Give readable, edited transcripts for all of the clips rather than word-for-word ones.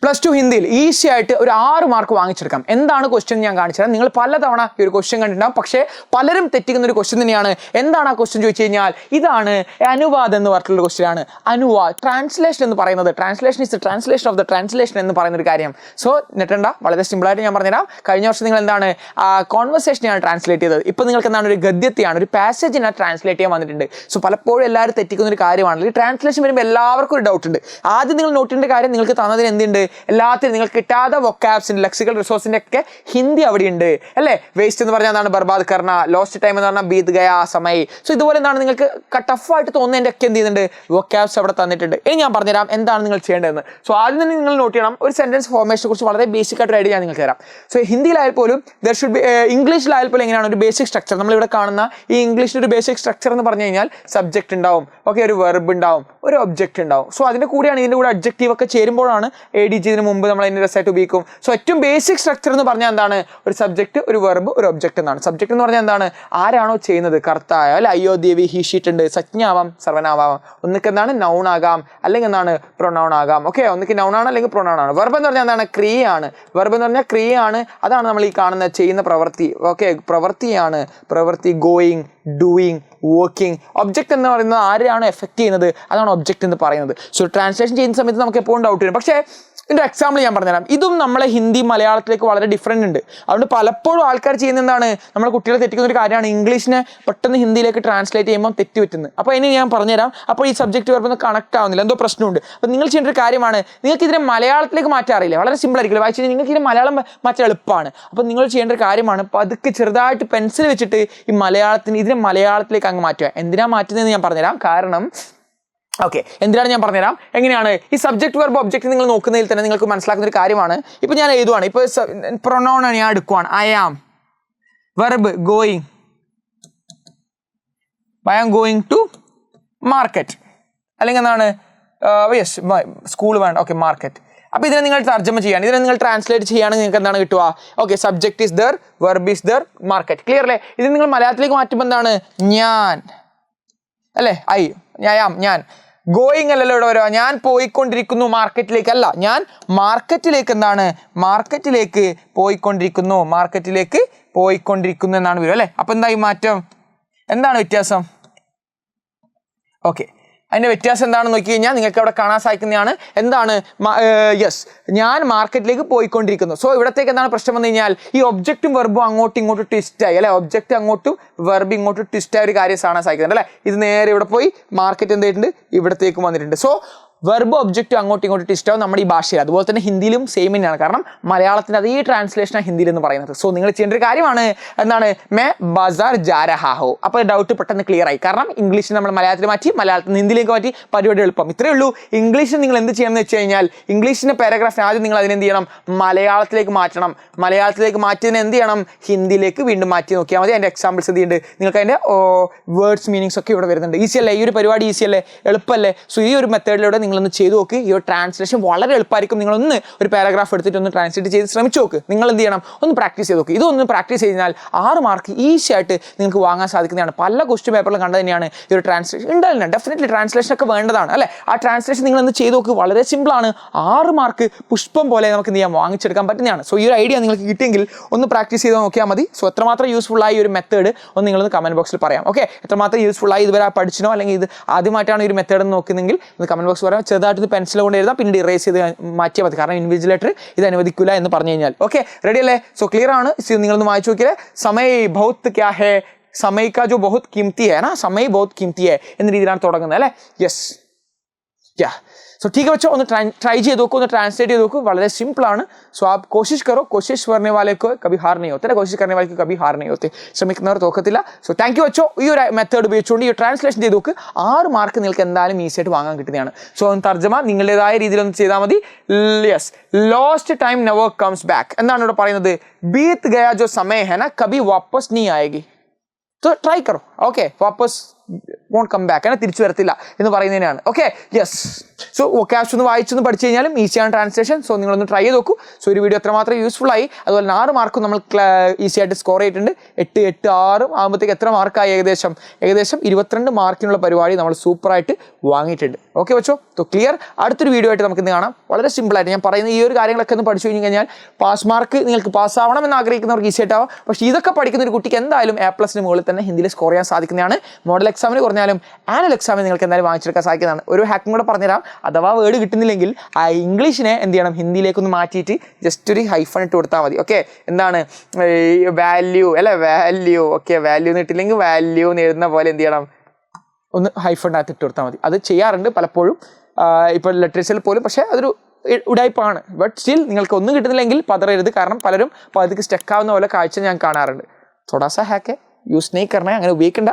+2 ഹിന്ദിയിൽ ഈസി ആയിട്ട് ഒരു 6 മാർക്ക് വാങ്ങിച്ചെടുക്കാം. എന്താണ് ക്വസ്റ്റ്യൻ ഞാൻ കാണിച്ചുതരാം. നിങ്ങൾ പലതവണ ഈ ഒരു ക്വസ്റ്റ്യൻ കണ്ടിട്ടുണ്ടാവും, പക്ഷേ പലരും തെറ്റിക്കുന്ന ഒരു ക്വസ്റ്റ്യൻ തന്നെയാണ്. എന്താണ് ആ ക്വസ്റ്റ്യൻ ചോദിച്ചു കഴിഞ്ഞാൽ ഇതാണ് അനുവാദം എന്ന് പറഞ്ഞിട്ടുള്ള ക്വസ്റ്റ്യൻ ആണ്. അനുവാദ് ട്രാൻസ്ലേഷൻ എന്ന് പറയുന്നത്, translation is the translation of the translation എന്ന് പറയുന്ന ഒരു കാര്യം. സോ നെറ്റണ്ട, വളരെ സിമ്പിളായിട്ട് ഞാൻ പറഞ്ഞുതരാം. കഴിഞ്ഞ വർഷം നിങ്ങൾ എന്താണ് കോൺവെർസേഷനെയാണ് ട്രാൻസ്ലേറ്റ് ചെയ്തത്. ഇപ്പോൾ നിങ്ങൾക്ക് എന്താണ് ഒരു ഗദ്യത്തെയാണ്, ഒരു പാസേജിനെ ട്രാൻസ്ലേറ്റ് ചെയ്യാൻ വന്നിട്ടുണ്ട്. സോ പലപ്പോഴും എല്ലാവരും തെറ്റിക്കുന്ന ഒരു കാര്യമാണ്. ഈ ട്രാൻസ്ലേഷൻ വരുമ്പോൾ എല്ലാവർക്കും ഒരു ഡൗട്ട് ഉണ്ട്. ആദ്യം നിങ്ങൾ നോട്ട് ചെയ്യേണ്ട കാര്യം, നിങ്ങൾക്ക് തന്നതിന് എന്തുണ്ട്, എല്ലാത്തിനും നിങ്ങൾക്ക് കിട്ടാതെ വൊക്കാബ്സിൻ്റെ ലെക്സിക്കൽ റിസോഴ്സിൻ്റെ ഒക്കെ ഹിന്ദി അവിടെയുണ്ട് അല്ലേ. വേസ്റ്റ് എന്ന് പറഞ്ഞാൽ എന്താണ്, ബർബാദ് കർണ. ലോസ്റ്റ് ടൈം എന്ന് പറഞ്ഞാൽ ബീത് ഗയാ സമയ്. സോ ഇതുപോലെ എന്താണ് നിങ്ങൾക്ക് ടഫായിട്ട് തോന്നുന്നതിൻ്റെ ഒക്കെ എന്ത് ചെയ്യുന്നുണ്ട്, വൊക്കാബ്സ് അവിടെ തന്നിട്ടുണ്ട്. ഇനി ഞാൻ പറഞ്ഞുതരാം എന്താണ് നിങ്ങൾ ചെയ്യേണ്ടതെന്ന്. സോ ആദ്യം തന്നെ നിങ്ങൾ നോട്ട് ചെയ്യണം, ഒരു സെൻറ്റൻസ് ഫോർമേഷനെ കുറിച്ച് വളരെ ബേസിക് ആയിട്ട് ഐഡിയ ഞാൻ നിങ്ങൾക്ക് തരാം. സോ ഹിന്ദിയിലായാൽ പോലും ദർ ഷുഡ് ബി, ഇംഗ്ലീഷിലായാൽ പോലും എങ്ങനെയാണ് ഒരു ബേസിക് സ്ട്രക്ചർ. നമ്മളിവിടെ കാണുന്ന ഈ ഇംഗ്ലീഷിൻ്റെ ഒരു ബേസിക് സ്ട്രക്ചർ എന്ന് പറഞ്ഞു കഴിഞ്ഞാൽ സബ്ജക്റ്റ് ഉണ്ടാവും, ഓക്കെ, ഒരു വെർബ് ഉണ്ടാവും, ഒരു ഒബ്ജക്റ്റ് ഉണ്ടാവും. സോ അതിൻ്റെ കൂടെയാണ് ഇതിൻ്റെ കൂടെ അഡ്ജക്റ്റീവ് ഒക്കെ ചേരുമ്പോഴാണ് ADG ഇതിന് മുമ്പ് നമ്മൾ അതിൻ്റെ രസമായിട്ട് ഉപയോഗിക്കും. സോ ഏറ്റവും ബേസിക് സ്ട്രക്ചർ എന്ന് പറഞ്ഞാൽ എന്താണ്, ഒരു സബ്ജക്റ്റ്, ഒരു വെർബ്, ഒരു ഒബ്ജക്റ്റ് എന്നാണ്. സബ്ജക്റ്റ് എന്ന് പറഞ്ഞാൽ എന്താണ്, ആരാണോ ചെയ്യുന്നത്, കർത്തായ അല്ലെ, അയ്യോ ദേവി ഹി ഷീറ്റ് ഉണ്ട്, സജ്ഞാവാം സർവനാവാം. ഒന്നിക്ക് എന്താണ് നൗൺ ആകാം, അല്ലെങ്കിൽ എന്താണ് പ്രൊനൗൺ ആകാം. ഓക്കെ, ഒന്നിക്ക് നൗൺ ആണ് അല്ലെങ്കിൽ പ്രൊനൗൺ ആണ്. വെർബ് എന്ന് പറഞ്ഞാൽ എന്താണ്, ക്രിയയാണ്. വെർബ് എന്ന് പറഞ്ഞാൽ ക്രിയയാണ്, അതാണ് നമ്മൾ ഈ കാണുന്ന ചെയ്യുന്ന പ്രവൃത്തി. ഓക്കെ, പ്രവൃത്തിയാണ്, പ്രവൃത്തി, ഗോയിങ്, ഡൂയിങ്, വർക്കിംഗ്. ഒബ്ജക്റ്റ് എന്ന് പറയുന്നത് ആരെയാണ് എഫക്റ്റ് ചെയ്യുന്നത്, അതാണ് ഒബ്ജക്റ്റ് എന്ന് പറയുന്നത്. സോ ട്രാൻസ്ലേഷൻ ചെയ്യുന്ന സമയത്ത് നമുക്ക് എപ്പോഴും ഡൗട്ട് വരും. പക്ഷേ ഇതിൻ്റെ എക്സാമ്പിൾ ഞാൻ പറഞ്ഞുതരാം. ഇതും നമ്മളെ ഹിന്ദി മലയാളത്തിലേക്ക് വളരെ ഡിഫറൻറ്റ് ഉണ്ട്. അതുകൊണ്ട് പലപ്പോഴും ആൾക്കാർ ചെയ്യുന്ന എന്താണ്, നമ്മുടെ കുട്ടികളെ തെറ്റിക്കുന്ന ഒരു കാര്യമാണ് ഇംഗ്ലീഷിനെ പെട്ടെന്ന് ഹിന്ദിയിലേക്ക് ട്രാൻസ്ലേറ്റ് ചെയ്യുമ്പോൾ തെറ്റി പറ്റുന്നത്. അപ്പോൾ ഇനി ഞാൻ പറഞ്ഞുതരാം. അപ്പോൾ ഈ സബ്ജക്റ്റ് വരുമ്പോൾ കണക്ട് ആവുന്നില്ല, എന്തോ പ്രശ്നമുണ്ട്. അപ്പോൾ നിങ്ങൾ ചെയ്യേണ്ട ഒരു കാര്യമാണ്, നിങ്ങൾക്ക് ഇതിനെ മലയാളത്തിലേക്ക് മാറ്റാൻ അറിയില്ല, വളരെ സിമ്പിൾ ആയിരിക്കില്ല വായിച്ചു കഴിഞ്ഞാൽ, നിങ്ങൾക്ക് ഇതിനെ മലയാളം മാറ്റാൻ എളുപ്പമാണ്. അപ്പോൾ നിങ്ങൾ ചെയ്യേണ്ട ഒരു കാര്യമാണ്, പതുക്കെ ചെറുതായിട്ട് പെൻസിൽ വെച്ചിട്ട് ഈ ഇതിനെ മലയാളത്തിലേക്ക് അങ്ങ് മാറ്റുക. എന്തിനാണ് മാറ്റുന്നതെന്ന് ഞാൻ പറഞ്ഞുതരാം. കാരണം ഓക്കെ, എന്തിനാണ് ഞാൻ പറഞ്ഞുതരാം. എങ്ങനെയാണ് ഈ സബ്ജക്റ്റ് വെർബ് ഒബ്ജക്റ്റ് നിങ്ങൾ നോക്കുന്നതിൽ തന്നെ നിങ്ങൾക്ക് മനസ്സിലാക്കുന്ന ഒരു കാര്യമാണ്. ഇപ്പോൾ ഞാൻ എഴുതുവാണ്, ഇപ്പോൾ പ്രൊനൗൺ ഞാൻ എടുക്കുവാണ്, I am. Verb going, I am going to market, അല്ലെങ്കിൽ എന്താണ് യെസ് സ്കൂൾ വേണ്ട, ഓക്കെ മാർക്കറ്റ്. അപ്പോൾ ഇതിനെ നിങ്ങൾ തർജ്ജമ ചെയ്യാണ്, ഇതിനെ നിങ്ങൾ ട്രാൻസ്ലേറ്റ് ചെയ്യുകയാണെങ്കിൽ നിങ്ങൾക്ക് എന്താണ് കിട്ടുക, okay subject is there, verb is there, market. Clear അല്ലേ. ഇത് നിങ്ങൾ മലയാളത്തിലേക്ക് മാറ്റുമ്പോൾ എന്താണ്, ഞാൻ അല്ലേ, ഞാൻ. ഗോയിങ് അല്ലല്ലോ ഇവിടെ വരുക, ഞാൻ പോയിക്കൊണ്ടിരിക്കുന്നു മാർക്കറ്റിലേക്ക് അല്ല, ഞാൻ മാർക്കറ്റിലേക്ക് എന്താണ്, മാർക്കറ്റിലേക്ക് പോയിക്കൊണ്ടിരിക്കുന്നു എന്നാണ് വരിക അല്ലേ. അപ്പം എന്തായി മാറ്റം, എന്താണ് വ്യത്യാസം? ഓക്കെ, അതിൻ്റെ വ്യത്യാസം എന്താണെന്ന് നോക്കി കഴിഞ്ഞാൽ നിങ്ങൾക്ക് അവിടെ കാണാൻ സാധിക്കുന്നതാണ്. എന്താണ്, യെസ്, ഞാൻ മാർക്കറ്റിലേക്ക് പോയിക്കൊണ്ടിരിക്കുന്നു. സോ ഇവിടത്തേക്ക് എന്താണ് പ്രശ്നം വന്നു കഴിഞ്ഞാൽ, ഈ ഒബ്ജക്റ്റും വെർബും അങ്ങോട്ടും ഇങ്ങോട്ടും ട്വിസ്റ്റായി അല്ലെ. ഒബ്ജക്റ്റ് അങ്ങോട്ടും വെർബ് ഇങ്ങോട്ടും ട്വിസ്റ്റായ ഒരു കാര്യം കാണാൻ സാധിക്കുന്നുണ്ട് അല്ലേ. ഇത് നേരെ ഇവിടെ പോയി മാർക്കറ്റ് എന്തായിട്ടുണ്ട്, ഇവിടത്തേക്കും വന്നിട്ടുണ്ട്. സോ വെർബ് ഒബ്ജക്റ്റ് അങ്ങോട്ടും ഇങ്ങോട്ടും ട്വിസ്റ്റാവും നമ്മുടെ ഈ ഭാഷയിൽ. അതുപോലെ തന്നെ ഹിന്ദിയിലും സെയിം തന്നെയാണ്. കാരണം മലയാളത്തിൻ്റെ അതേ ട്രാൻസ്ലേഷനാണ് ഹിന്ദിയിൽ എന്ന് പറയുന്നത്. സോ നിങ്ങൾ ചെയ്യേണ്ട ഒരു കാര്യമാണ്, എന്താണ്, മേ ബസാർ ജാ രഹാ ഹോ. അപ്പോൾ ഡൗട്ട് പെട്ടെന്ന് ക്ലിയർ ആയി. കാരണം ഇംഗ്ലീഷിൽ നമ്മൾ മലയാളത്തിൽ മാറ്റി, മലയാളത്തിൽ നിന്ന് ഹിന്ദിയിലേക്ക് മാറ്റി, പരിപാടി എളുപ്പം. ഇത്രയേ ഉള്ളൂ. ഇംഗ്ലീഷിൽ നിങ്ങൾ എന്ത് ചെയ്യണം എന്ന് വെച്ച് കഴിഞ്ഞാൽ, ഇംഗ്ലീഷിൻ്റെ പാരഗ്രാഫ് ആദ്യം നിങ്ങൾ അതിനെന്ത് ചെയ്യണം, മലയാളത്തിലേക്ക് മാറ്റണം. മലയാളത്തിലേക്ക് മാറ്റിയതിന് എന്ത് ചെയ്യണം, ഹിന്ദിയിലേക്ക് വീണ്ടും മാറ്റി നോക്കിയാൽ മതി. അതിൻ്റെ എക്സാമ്പിൾസ് എന്ത് ചെയ്യുന്നുണ്ട്, നിങ്ങൾക്ക് അതിൻ്റെ വേർഡ്സ് മീനിങ്സ് ഒക്കെ ഇവിടെ വരുന്നുണ്ട്. ഈസി അല്ലേ, ഈ ഒരു പരിപാടി ഈസി അല്ലേ, എളുപ്പമല്ലേ. സോ ഈ ഒരു മെത്തേഡിലൂടെ നിങ്ങളൊന്ന് ചെയ്ത് നോക്ക്. ഈ ഒരു ട്രാൻസ്ലേഷൻ വളരെ എളുപ്പമായിരിക്കും. നിങ്ങളൊന്ന് ഒരു പാരഗ്രാഫ് എടുത്തിട്ട് ഒന്ന് ട്രാൻസ്ലേറ്റ് ചെയ്ത് ശ്രമിച്ചു നോക്ക്. നിങ്ങൾ എന്ത് ചെയ്യണം, ഒന്ന് പ്രാക്ടീസ് ചെയ്ത് നോക്ക്. ഇതൊന്ന് പ്രാക്ടീസ് ചെയ്താൽ 6 മാർക്ക് ഈസി ആയിട്ട് നിങ്ങൾക്ക് വാങ്ങാൻ സാധിക്കുന്നതാണ്. പല ക്വസ്റ്റ്യൻ പേപ്പറിലും കണ്ടത് തന്നെയാണ് ഈ ഒരു ട്രാൻസ്ലേഷൻ. ഉണ്ടാവില്ല, ഡെഫിനറ്റ്ലി ട്രാൻസ്ലേഷൻ ഒക്കെ വേണ്ടതാണ് അല്ലേ. ആ ട്രാൻസ്ലേഷൻ നിങ്ങളൊന്ന് ചെയ്ത് നോക്ക്, വളരെ സിമ്പിളാണ്. 6 മാർക്ക് പുഷ്പം പോലെ നമുക്ക് എന്ത് ചെയ്യാം, വാങ്ങിച്ചെടുക്കാൻ പറ്റുന്നതാണ്. സോ ഈ ഒരു ഐഡിയ നിങ്ങൾക്ക് കിട്ടിയെങ്കിൽ ഒന്ന് പ്രാക്ടീസ് ചെയ്ത് നോക്കിയാൽ മതി. സോ എത്രമാത്രം യൂസ്ഫുൾ ആയി ഒരു മെത്തേഡ് ഒന്ന് നിങ്ങളൊന്ന് കമൻറ്റ് ബോക്സിൽ പറയാം. ഓക്കെ, എത്രമാത്രം യൂസ്ഫുൾ ആയി, ഇതുവരെ പഠിച്ചിനോ അല്ലെങ്കിൽ ഇത് ആദ്യമായിട്ടാണ് ഈ ഒരു മെത്തേഡ് എന്ന് നോക്കുന്നെങ്കിൽ ഒന്ന് കമൻറ്റ് ബോക്സ് പറയാം. ചെറുതായിട്ട് പെൻസിൽ കൊണ്ട് എഴുതാം, പിന്നീട് ഇറേസ് ചെയ്ത് മാറ്റിയാൽ മതി. കാരണം ഇൻവിജിലേറ്റർ ഇത് അനുവദിക്കില്ല എന്ന് പറഞ്ഞു കഴിഞ്ഞാൽ. ഓക്കെ, റെഡി അല്ലേ. സോ ക്ലിയർ ആണ്. നിങ്ങളൊന്ന് വായിച്ചു നോക്കിയാൽ, സമയ ബഹുത് ക്യാ ഹേ, സമയ കാ ജോ ബഹുത് कीमती है ना, സമയ ബഹുത് कीमती है എന്ന രീതിയിലാണ് തുടങ്ങുന്നത് അല്ലേ. യെസ്, യാ. सो ठीक है बच्चों, ഒന്ന് ട്രൈ ചെയ്ത് നോക്കൂ, ഒന്ന് ട്രാൻസ്ലേറ്റ് ചെയ്ത് നോക്കൂ. വളരെ സിമ്പിളാണ്. സോ आप कोशिश करो, कोशिश करने वाले को कभी हार नहीं होते, कोशिश करने वाले को कभी हार नहीं होते. ശ്രമിക്കുന്നവർ തോക്കത്തില്ല. സോ താങ്ക് യു ബच्चों. ഈ ഒരു മെത്തേഡ് ഉപയോഗിച്ചുകൊണ്ട് ഈ ട്രാൻസ്ലേഷൻ ചെയ്ത് നോക്ക്. 6 മാർക്ക് നിങ്ങൾക്ക് എന്തായാലും ഈസി ആയിട്ട് വാങ്ങാൻ കിട്ടുന്നതാണ്. സോ തർജ്ജമ നിങ്ങളുടേതായ രീതിയിൽ ഒന്ന് ചെയ്താൽ മതി. Yes, lost time never comes back എന്താണ് ഇവിടെ പറയുന്നത്, बीत गया जो समय है ना कभी वापस नहीं आएगी. तो ट्राई करो. ओके, वापस വോണ്ട് കം ബാക്ക്, അങ്ങനെ തിരിച്ചു വരത്തില്ല എന്ന് പറയുന്നതിനാണ്. Okay, yes. സോ വൊക്കാബ്സ് ഒന്ന് വായിച്ചൊന്ന് പഠിച്ചു കഴിഞ്ഞാലും ഈസിയാണ് ട്രാൻസ്ലേഷൻ. സോ നിങ്ങളൊന്ന് ട്രൈ ചെയ്ത് നോക്കൂ. സോ ഒരു വീഡിയോ എത്രമാത്രം യൂസ്ഫുൾ ആയി, അതുപോലെ 6 മാർക്കും നമ്മൾ ഈസി ആയിട്ട് സ്കോർ ചെയ്തിട്ടുണ്ട്. 8, 8, 6 ആകുമ്പോഴത്തേക്ക് എത്ര മാർക്കായി? ഏകദേശം 22 മാർക്കിനുള്ള പരിപാടി നമ്മൾ സൂപ്പറായിട്ട് വാങ്ങിയിട്ടുണ്ട്. ഓക്കെ വെച്ചോ, സോ ക്ലിയർ. അടുത്തൊരു വീഡിയോ ആയിട്ട് നമുക്ക് ഇന്ന് കാണാം. വളരെ സിമ്പിളായിട്ട് ഞാൻ പറയുന്ന ഈ ഒരു കാര്യങ്ങളൊക്കെ ഒന്ന് പഠിച്ചു കഴിഞ്ഞാൽ പാസ് മാർക്ക് നിങ്ങൾക്ക് പാസ്സാവണം എന്ന് ആഗ്രഹിക്കുന്നവർക്ക് ഈസി ആയിട്ടാവും. പക്ഷേ ഇതൊക്കെ പഠിക്കുന്ന ഒരു കുട്ടിക്ക് എന്തായാലും A+ന് മുകളിൽ തന്നെ ഹിന്ദിയിൽ സ്കോർ ചെയ്യാൻ സാധിക്കുന്നതാണ്. മോഡൽ എക്സാമിന് കുറഞ്ഞാലും ആനുവൽ എക്സാമിന് നിങ്ങൾക്ക് എന്തായാലും വാങ്ങിച്ചെടുക്കാൻ സാധിക്കുന്നതാണ്. ഒരു ഹാക്കും കൂടെ പറഞ്ഞുതരാം. അഥവാ വേർഡ് കിട്ടുന്നില്ലെങ്കിൽ ആ ഇംഗ്ലീഷിനെ എന്ത് ചെയ്യണം, ഹിന്ദിയിലേക്കൊന്ന് മാറ്റിയിട്ട് ജസ്റ്റ് ഒരു ഹൈഫൺ ഇട്ട് കൊടുത്താൽ മതി. ഓക്കെ, എന്താണ് വാല്യൂ അല്ലെ, വാല്യൂ. ഓക്കെ, വാല്യൂ എന്ന് ഇട്ടില്ലെങ്കിൽ വാല്യൂ എന്ന് എഴുതുന്ന പോലെ എന്ത് ചെയ്യണം, ഒന്ന് ഹൈഫണിനകത്ത് ഇട്ട് കൊടുത്താൽ മതി. അത് ചെയ്യാറുണ്ട് പലപ്പോഴും ഇപ്പോൾ ലിറ്ററേച്ചറിൽ പോലും. പക്ഷേ അതൊരു ഉടായ്പാണ്. ബട്ട് സ്റ്റിൽ നിങ്ങൾക്ക് ഒന്നും കിട്ടുന്നില്ലെങ്കിൽ പതറരുത്. കാരണം പലരും പതുക്കെ സ്റ്റക്കാവുന്ന പോലെ കാഴ്ച ഞാൻ കാണാറുണ്ട്. थोड़ा-सा हैक है, यूज़ नहीं करना है, അങ്ങനെ ഉപയോഗിക്കണ്ട.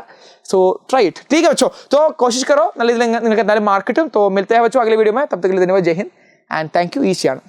सो ट्राई इट, ठीक है बच्चों. तो कोशिश करो, നല്ല രീതിയിൽ നിങ്ങൾക്ക് എന്തായാലും മാർക്ക് കിട്ടും. तो मिलते हैं बच्चों अगले वीडियो में. तब तक के लिए धन्यवाद, जय हिंद एंड थैंक यू. ഈസിയാണ്.